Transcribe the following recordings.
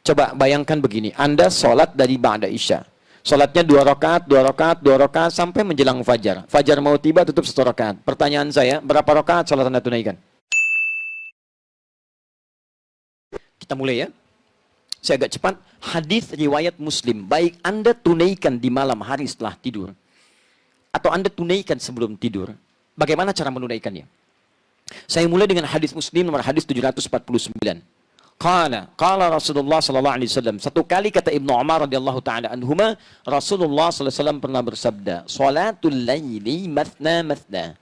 Coba bayangkan begini, Anda sholat dari ba'da isya. Sholatnya 2 rakaat, 2 rakaat, 2 rakaat sampai menjelang fajar. Fajar mau tiba tutup 1 rakaat. Pertanyaan saya, berapa rakaat sholat Anda tunaikan? Kita mulai ya. Saya agak cepat. Hadis riwayat Muslim, baik Anda tunaikan di malam hari setelah tidur atau Anda tunaikan sebelum tidur, bagaimana cara menunaikannya? Saya mulai dengan hadis Muslim nomor hadis 749. Qala Rasulullah sallallahu alaihi wasallam. Satu kali kata Ibnu Umar radhiyallahu taala anhuma, Rasulullah sallallahu alaihi wasallam pernah bersabda, "Shalatul laili mathna mathna."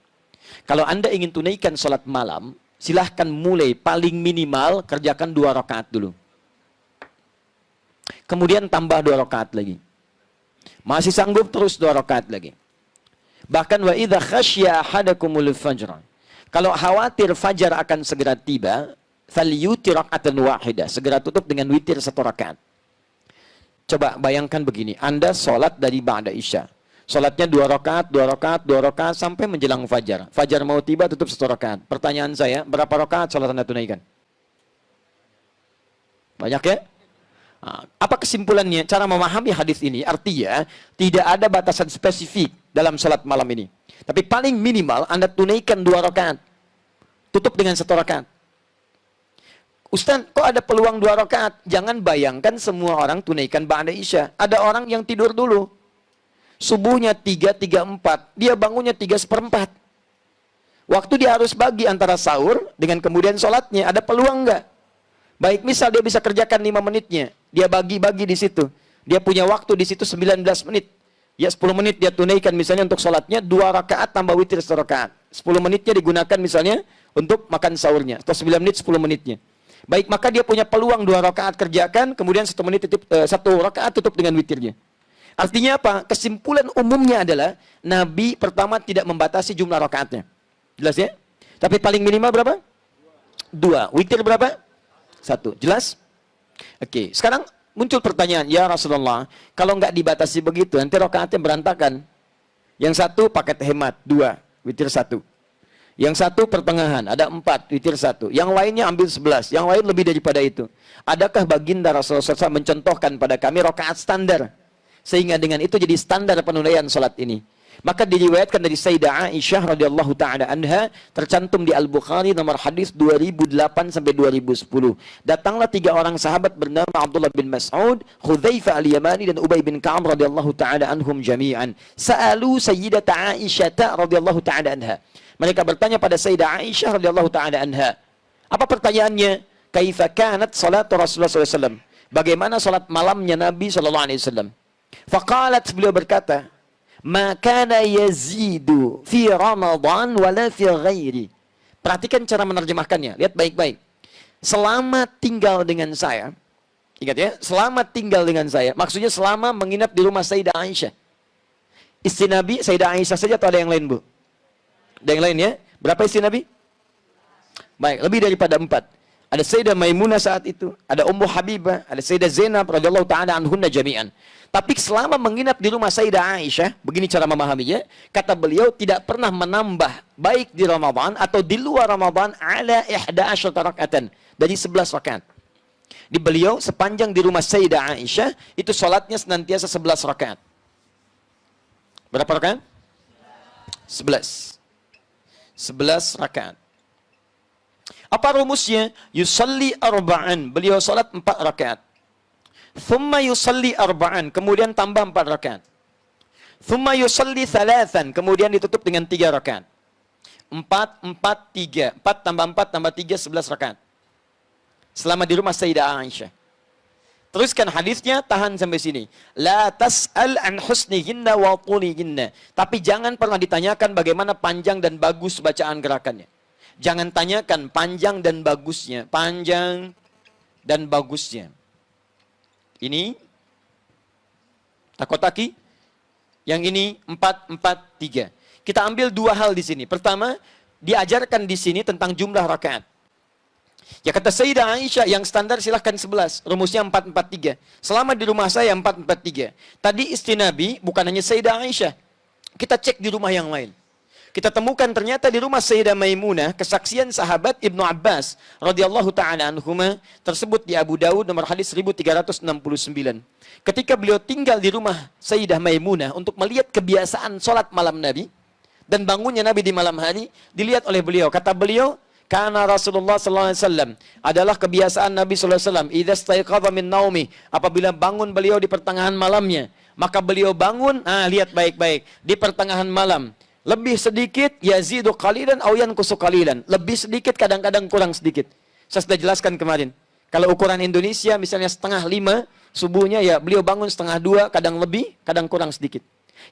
Kalau Anda ingin tunaikan salat malam, silahkan mulai paling minimal kerjakan 2 rakaat dulu. Kemudian tambah 2 rakaat lagi. Masih sanggup terus 2 rakaat lagi. Bahkan wa idza khasya ahadakumul fajr. Kalau khawatir fajar akan segera tiba, falyutir raka'atan wahidah, segera tutup dengan witir 1 rakaat. Coba bayangkan begini, Anda sholat dari ba'da isya. Sholatnya 2 rakaat, 2 rakaat, 2 rakaat sampai menjelang fajar. Fajar mau tiba tutup 1 rakaat. Pertanyaan saya, berapa rakaat sholat Anda tunaikan? Banyak ya? Apa kesimpulannya? Cara memahami hadis ini artinya tidak ada batasan spesifik dalam sholat malam ini. Tapi paling minimal Anda tunaikan 2 rakaat. Tutup dengan 1 rakaat. Ustaz, kok ada peluang 2 rakaat? Jangan bayangkan semua orang tunaikan ba'da isya. Ada orang yang tidur dulu. Subuhnya 3:34. Dia bangunnya 3:1/4. Waktu dia harus bagi antara sahur dengan kemudian sholatnya. Ada peluang nggak? Baik, misal dia bisa kerjakan 5 menitnya. Dia bagi-bagi di situ. Dia punya waktu di situ 19 menit. Ya 10 menit dia tunaikan misalnya untuk sholatnya. 2 rakaat tambah witir 1 rakaat. 10 menitnya digunakan misalnya untuk makan sahurnya. Atau 9 menit 10 menitnya. Baik, maka dia punya peluang 2 rakaat kerjakan, kemudian 1 menit 1 rakaat tutup dengan witirnya. Artinya apa? Kesimpulan umumnya adalah Nabi pertama tidak membatasi jumlah rakaatnya. Jelas ya? Tapi paling minimal berapa? 2. Witir berapa? 1. Jelas? Oke, sekarang muncul pertanyaan, ya Rasulullah, kalau nggak dibatasi begitu, nanti rakaatnya berantakan. Yang 1 paket hemat, 2, witir 1. Yang 1 pertengahan, ada 4, witir 1. Yang lainnya ambil 11, yang lain lebih daripada itu. Adakah baginda Rasulullah SAW mencontohkan pada kami rakaat standar? Sehingga dengan itu jadi standar penunaian salat ini. Maka diriwayatkan dari Sayyidah Aisyah radhiyallahu taala anha, tercantum di Al-Bukhari nomor hadis 2008 sampai 2010. Datanglah 3 orang sahabat bernama Abdullah bin Mas'ud, Hudzaifah al-Yamani dan Ubay bin Ka'ab radhiyallahu taala anhum jami'an. Sa'alu Sayyidah Aisyah radhiyallahu taala anha. Mereka bertanya pada Sayyidah Aisyah radhiyallahu taala anha. Apa pertanyaannya? Kaifa kanat salat Rasulullah sallallahu alaihi wasallam? Bagaimana salat malamnya Nabi sallallahu alaihi wasallam? Faqalat, beliau berkata, "Ma kana yazidu fi Ramadan wala fi ghairi." Perhatikan cara menerjemahkannya, lihat baik-baik. Selama tinggal dengan saya, ingat ya, selama tinggal dengan saya, maksudnya selama menginap di rumah Sayyidah Aisyah. Istri Nabi Sayyidah Aisyah saja atau ada yang lain, Bu? Ada yang lain ya? Berapa istri Nabi? Baik, lebih daripada 4. Ada Sayyidah Maimunah saat itu, ada Ummu Habibah, ada Sayyidah Zainab radhiyallahu taala anhunna jami'an. Tapi selama menginap di rumah Sayyidah Aisyah, begini cara memahaminya, kata beliau tidak pernah menambah baik di Ramadan atau di luar Ramadan ala 11 raka'atan, dari 11 rakaat. Di beliau sepanjang di rumah Sayyidah Aisyah itu salatnya senantiasa 11 rakaat. Berapa rakaat? 11. 11 rakaat. Apa rumusnya? Yusalli arba'an. Beliau salat 4 rakaat. Thumma yusalli arba'an. Kemudian tambah 4 rakaat. Thumma yusalli thalathan. Kemudian ditutup dengan 3 rakaat. 4, 4, 3. 4 tambah 4 tambah 3, 11 rakaat. Selama di rumah Sayyidah Aisyah. Teruskan hadisnya, tahan sampai sini. La tas'al an husnihinna wa tulihinna. Tapi jangan pernah ditanyakan bagaimana panjang dan bagus bacaan gerakannya. Jangan tanyakan panjang dan bagusnya. Panjang dan bagusnya. Ini takotaki. Yang ini 4, 4, 3. Kita ambil 2 hal di sini. Pertama, diajarkan di sini tentang jumlah rakaat. Ya kata Sayyidah Aisyah, yang standar silahkan 11. Rumusnya 4, 4, 3. Selama di rumah saya 4, 4, 3. Tadi istri Nabi bukan hanya Sayyidah Aisyah. Kita cek di rumah yang lain. Kita temukan ternyata di rumah Sayyidah Maimunah, kesaksian sahabat Ibnu Abbas radhiyallahu taala anhuma tersebut di Abu Dawud nomor hadis 1369. Ketika beliau tinggal di rumah Sayyidah Maimunah untuk melihat kebiasaan sholat malam Nabi dan bangunnya Nabi di malam hari, dilihat oleh beliau. Kata beliau, karena Rasulullah SAW adalah kebiasaan Nabi SAW. Idza staiqadha min naumi, apabila bangun beliau di pertengahan malamnya, maka beliau bangun, lihat baik-baik, di pertengahan malam. Lebih sedikit, yazidu qalilan aw yanqusu qalilan. Lebih sedikit, kadang-kadang kurang sedikit. Saya sudah jelaskan kemarin. Kalau ukuran Indonesia misalnya 4:30 subuhnya, ya beliau bangun 1:30, kadang lebih, kadang kurang sedikit.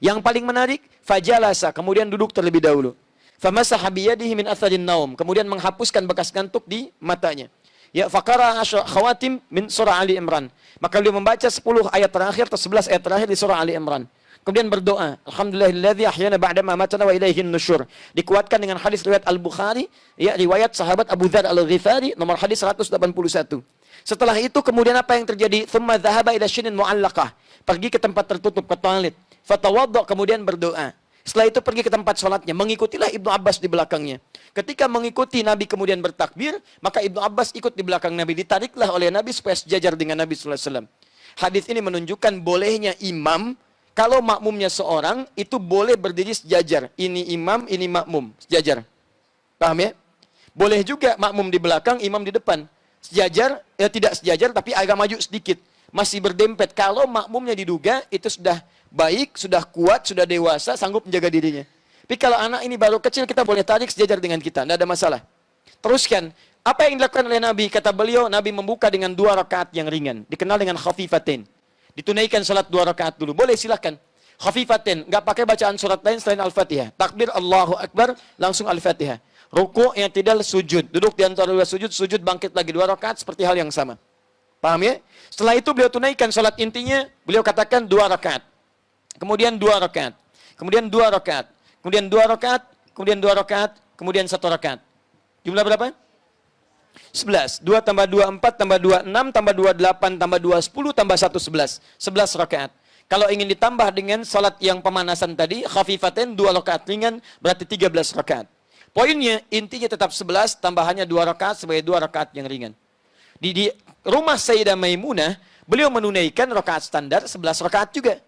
Yang paling menarik, fajalasa, kemudian duduk terlebih dahulu. Famasaha biyadihi min atharin naum, kemudian menghapuskan bekas ngantuk di matanya. Ya, faqara khawatim min surah Ali Imran. Maka beliau membaca 10 ayat terakhir atau 11 ayat terakhir di surah Ali Imran. Kemudian berdoa, alhamdulillahilladzi ahyana ba'da ma amatana wa ilaihin nusyur. Dikuatkan dengan hadis riwayat Al-Bukhari, ya, riwayat sahabat Abu Dzar Al-Ghifari nomor hadis 181. Setelah itu kemudian apa yang terjadi? Tsumma dzahaba ila syinin mu'allaqah. Pergi ke tempat tertutup, ke toilet. Fatawadda, kemudian berdoa. Setelah itu pergi ke tempat sholatnya. Mengikutilah Ibnu Abbas di belakangnya. Ketika mengikuti Nabi kemudian bertakbir, maka Ibnu Abbas ikut di belakang Nabi. Ditariklah oleh Nabi supaya sejajar dengan Nabi SAW. Hadis ini menunjukkan bolehnya imam, kalau makmumnya seorang, itu boleh berdiri sejajar. Ini imam, ini makmum. Sejajar. Paham ya? Boleh juga makmum di belakang, imam di depan. Sejajar, ya tidak sejajar, tapi agak maju sedikit. Masih berdempet. Kalau makmumnya diduga, itu sudah baik, sudah kuat, sudah dewasa, sanggup menjaga dirinya. Tapi kalau anak ini baru kecil, kita boleh tarik sejajar dengan kita. Tidak ada masalah. Teruskan. Apa yang dilakukan oleh Nabi? Kata beliau, Nabi membuka dengan 2 rakaat yang ringan. Dikenal dengan khafifatain. Ditunaikan salat 2 rakaat dulu. Boleh, silakan. Khafifatain. Nggak pakai bacaan surat lain selain Al-Fatihah. Takbir Allahu Akbar, langsung Al-Fatihah. Ruku' yang tidak sujud. Duduk di antara 2 sujud, sujud bangkit lagi 2 rakaat seperti hal yang sama. Paham ya? Setelah itu beliau tunaikan salat intinya, beliau katakan 2 rakaat. Kemudian 2 rakaat. Kemudian 2 rakaat. Kemudian 2 rakaat. Kemudian 2 rakaat. Kemudian 1 rakaat. Jumlah berapa? 11. 2 tambah 2, 4 tambah 2, 6 tambah 2, 8 tambah 2, 10 tambah 1, 11. 11 rakaat. Kalau ingin ditambah dengan salat yang pemanasan tadi, khafifatain 2 rakaat ringan, berarti 13 rakaat. Poinnya, intinya tetap 11, tambahannya 2 rakaat sebagai 2 rakaat yang ringan. Di rumah Sayyidah Maimunah, beliau menunaikan rakaat standar 11 rakaat juga.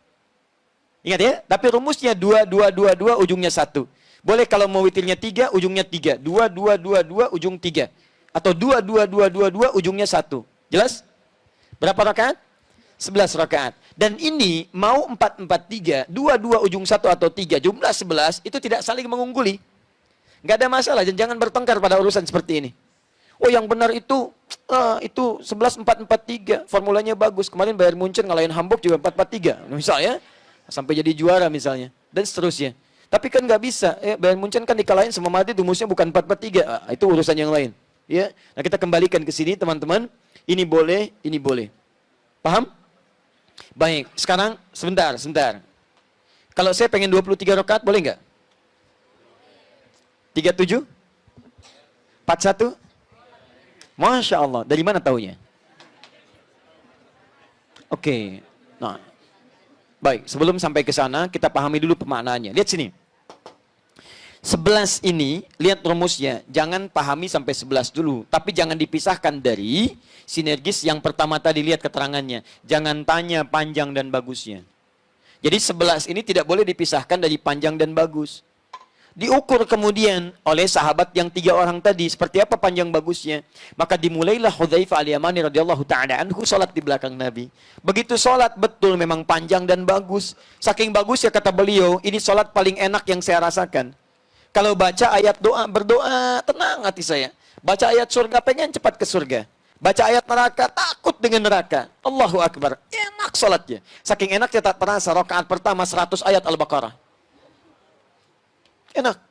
Ingat ya, tapi rumusnya 2, 2, 2, 2, ujungnya 1. Boleh kalau mau witirnya 3, ujungnya 3. 2, 2, 2, 2, ujung 3. Atau 2, 2, 2, 2, 2, ujungnya 1. Jelas? Berapa rakaat? 11 rakaat. Dan ini mau 4, 4, 3, 2, 2, ujung 1 atau 3, jumlah 11, itu tidak saling mengungguli. Nggak ada masalah, dan jangan bertengkar pada urusan seperti ini. Oh yang benar itu 11, 4, 4, 3, formulanya bagus. Kemarin Bayern Munchen ngalahin Hamburg juga 4, 4, 3. Misalnya, sampai jadi juara misalnya. Dan seterusnya. Tapi kan nggak bisa. Bayern Munchen kan dikalahin sama Madrid, rumusnya bukan 4, 4, 3. Itu urusan yang lain. Ya, nah kita kembalikan ke sini teman-teman. Ini boleh, ini boleh. Paham? Baik, sekarang sebentar. Kalau saya pengen 23 rakaat boleh nggak? 37? 41? Masya Allah, dari mana taunya? Oke, nah, baik. Sebelum sampai ke sana, kita pahami dulu pemaknaannya. Lihat sini. 11 ini, lihat rumusnya. Jangan pahami sampai 11 dulu. Tapi jangan dipisahkan dari sinergis yang pertama tadi, lihat keterangannya. Jangan tanya panjang dan bagusnya. Jadi 11 ini tidak boleh dipisahkan dari panjang dan bagus. Diukur kemudian oleh sahabat yang 3 orang tadi. Seperti apa panjang bagusnya. Maka dimulailah Hudzaifah al-Yamani radhiyallahu ta'ala anhu salat di belakang Nabi. Begitu salat betul memang panjang dan bagus. Saking bagus ya kata beliau, ini salat paling enak yang saya rasakan. Kalau baca ayat doa, berdoa, tenang hati saya. Baca ayat surga, pengen cepat ke surga. Baca ayat neraka, takut dengan neraka. Allahu Akbar. Enak salatnya. Saking enaknya tak terasa rakaat pertama 100 ayat Al-Baqarah. Enak.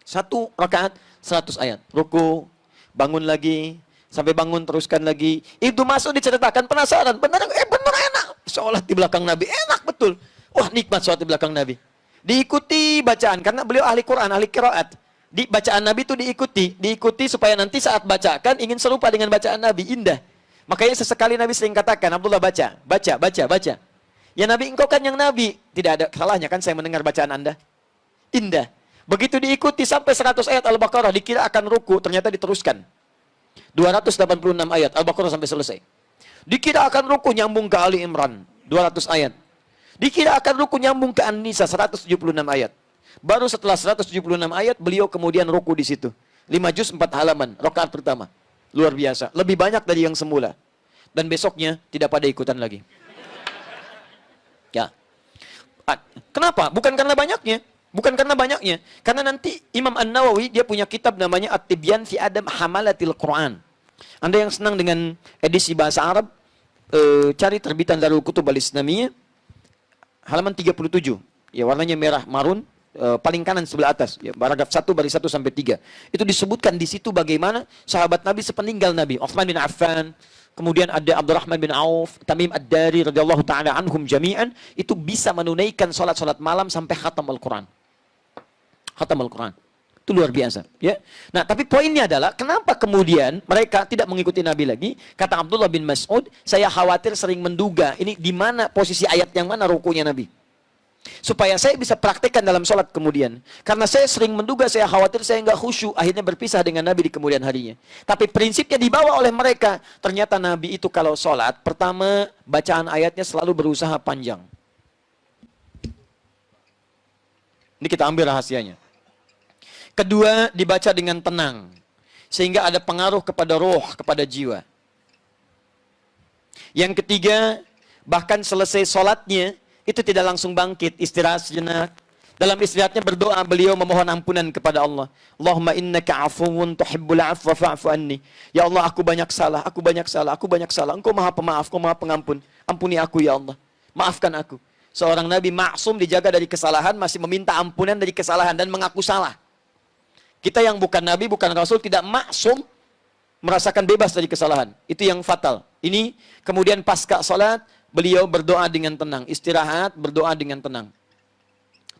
1 rakaat 100 ayat. Ruku, bangun lagi, sampai bangun teruskan lagi. Itu masuk diceritakan penasaran. Benar enak. Salat di belakang Nabi, enak betul. Wah nikmat salat di belakang Nabi. Diikuti bacaan, karena beliau ahli Quran, ahli qiraat. Di bacaan Nabi itu diikuti supaya nanti saat bacakan ingin serupa dengan bacaan Nabi, indah. Makanya sesekali Nabi sering katakan, Abdullah baca. Ya Nabi, engkau kan yang Nabi. Tidak ada salahnya kan saya mendengar bacaan Anda. Indah. Begitu diikuti sampai 100 ayat Al-Baqarah, dikira akan ruku, ternyata diteruskan. 286 ayat Al-Baqarah sampai selesai. Dikira akan ruku, nyambung ke Ali Imran, 200 ayat. Dikira akan ruku, nyambung ke An-Nisa, 176 ayat. Baru setelah 176 ayat, beliau kemudian ruku di situ. 5 juz 4 halaman, rakaat pertama. Luar biasa, lebih banyak dari yang semula. Dan besoknya tidak pada ikutan lagi. Ya. Kenapa? Bukan karena banyaknya. Bukan karena banyaknya. Karena nanti Imam An-Nawawi dia punya kitab namanya At-Tibyan fi Adab Hamalatil Quran. Anda yang senang dengan edisi bahasa Arab, cari terbitan Darul Kutub Al-Islamiyah, halaman 37. Ya, warnanya merah marun, paling kanan sebelah atas. Ya, paragraf 1 baris 1 sampai 3. Itu disebutkan di situ bagaimana sahabat Nabi sepeninggal Nabi, Utsman bin Affan, kemudian ada Abdurrahman bin Auf, Tamim Ad-Dari radhiyallahu taala anhum jami'an, itu bisa menunaikan salat-salat malam sampai khatam Al-Quran. Khatam Al-Quran. Itu luar biasa. Ya. Nah, tapi poinnya adalah, kenapa kemudian mereka tidak mengikuti Nabi lagi? Kata Abdullah bin Mas'ud, saya khawatir sering menduga, ini di mana posisi ayat yang mana rukunya Nabi. Supaya saya bisa praktekkan dalam sholat kemudian. Karena saya sering menduga, saya khawatir saya nggak khusyuk, akhirnya berpisah dengan Nabi di kemudian harinya. Tapi prinsipnya dibawa oleh mereka. Ternyata Nabi itu kalau sholat, pertama bacaan ayatnya selalu berusaha panjang. Ini kita ambil rahasianya. Kedua, dibaca dengan tenang. Sehingga ada pengaruh kepada roh, kepada jiwa. Yang ketiga, bahkan selesai sholatnya, itu tidak langsung bangkit, istirahat sejenak. Dalam istirahatnya berdoa, beliau memohon ampunan kepada Allah. Allahumma innaka afuwun tuhibbul afwa fa'fu anni. Ya Allah, aku banyak salah, aku banyak salah, aku banyak salah. Engkau maha pemaaf, engkau maha pengampun. Ampuni aku ya Allah. Maafkan aku. Seorang Nabi maksum dijaga dari kesalahan, masih meminta ampunan dari kesalahan dan mengaku salah. Kita yang bukan Nabi, bukan Rasul, tidak maksum merasakan bebas dari kesalahan. Itu yang fatal. Ini kemudian pasca salat, beliau berdoa dengan tenang. Istirahat, berdoa dengan tenang.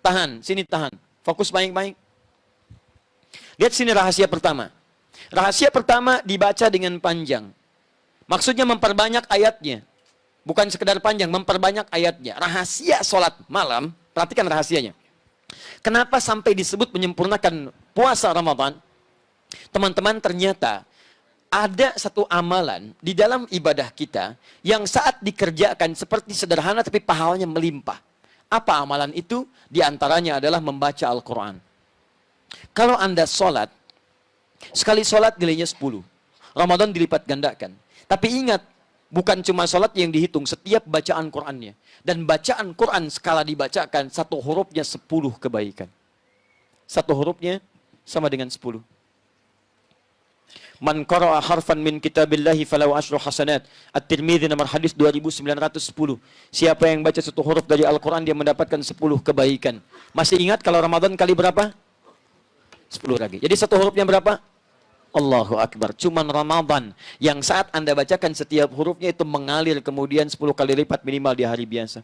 Tahan, sini tahan. Fokus baik-baik. Lihat sini rahasia pertama. Rahasia pertama dibaca dengan panjang. Maksudnya memperbanyak ayatnya. Bukan sekedar panjang, memperbanyak ayatnya. Rahasia sholat malam, perhatikan rahasianya. Kenapa sampai disebut menyempurnakan puasa Ramadan? Teman-teman, ternyata ada satu amalan di dalam ibadah kita yang saat dikerjakan seperti sederhana tapi pahalanya melimpah. Apa amalan itu? Di antaranya adalah membaca Al-Quran. Kalau Anda sholat, sekali sholat nilainya 10. Ramadan dilipat gandakan. Tapi ingat, bukan cuma sholat yang dihitung, setiap bacaan Qurannya. Dan bacaan Quran skala dibacakan, satu hurufnya 10 kebaikan. Satu hurufnya sama dengan 10. Man qara'a harfan min kitabillahi falahu asyru hasanat. At-Tirmidzi nomor hadis 2910. Siapa yang baca satu huruf dari Al-Quran, dia mendapatkan 10 kebaikan. Masih ingat kalau Ramadan kali berapa? 10 lagi. Jadi satu hurufnya berapa? Allahu Akbar. Cuman Ramadan yang saat Anda bacakan setiap hurufnya itu mengalir kemudian 10 kali lipat minimal di hari biasa.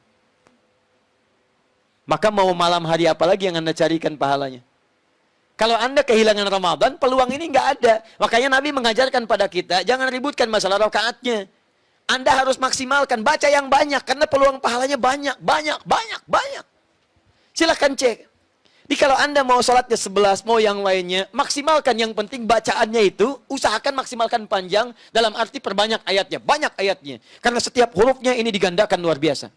Maka mau malam hari apa lagi yang Anda carikan pahalanya? Kalau Anda kehilangan Ramadan, peluang ini nggak ada. Makanya Nabi mengajarkan pada kita, jangan ributkan masalah rakaatnya. Anda harus maksimalkan, baca yang banyak, karena peluang pahalanya banyak. Silahkan cek. Jadi kalau Anda mau sholatnya 11, mau yang lainnya, maksimalkan. Yang penting bacaannya itu, usahakan maksimalkan panjang, dalam arti perbanyak ayatnya. Banyak ayatnya. Karena setiap hurufnya ini digandakan luar biasa.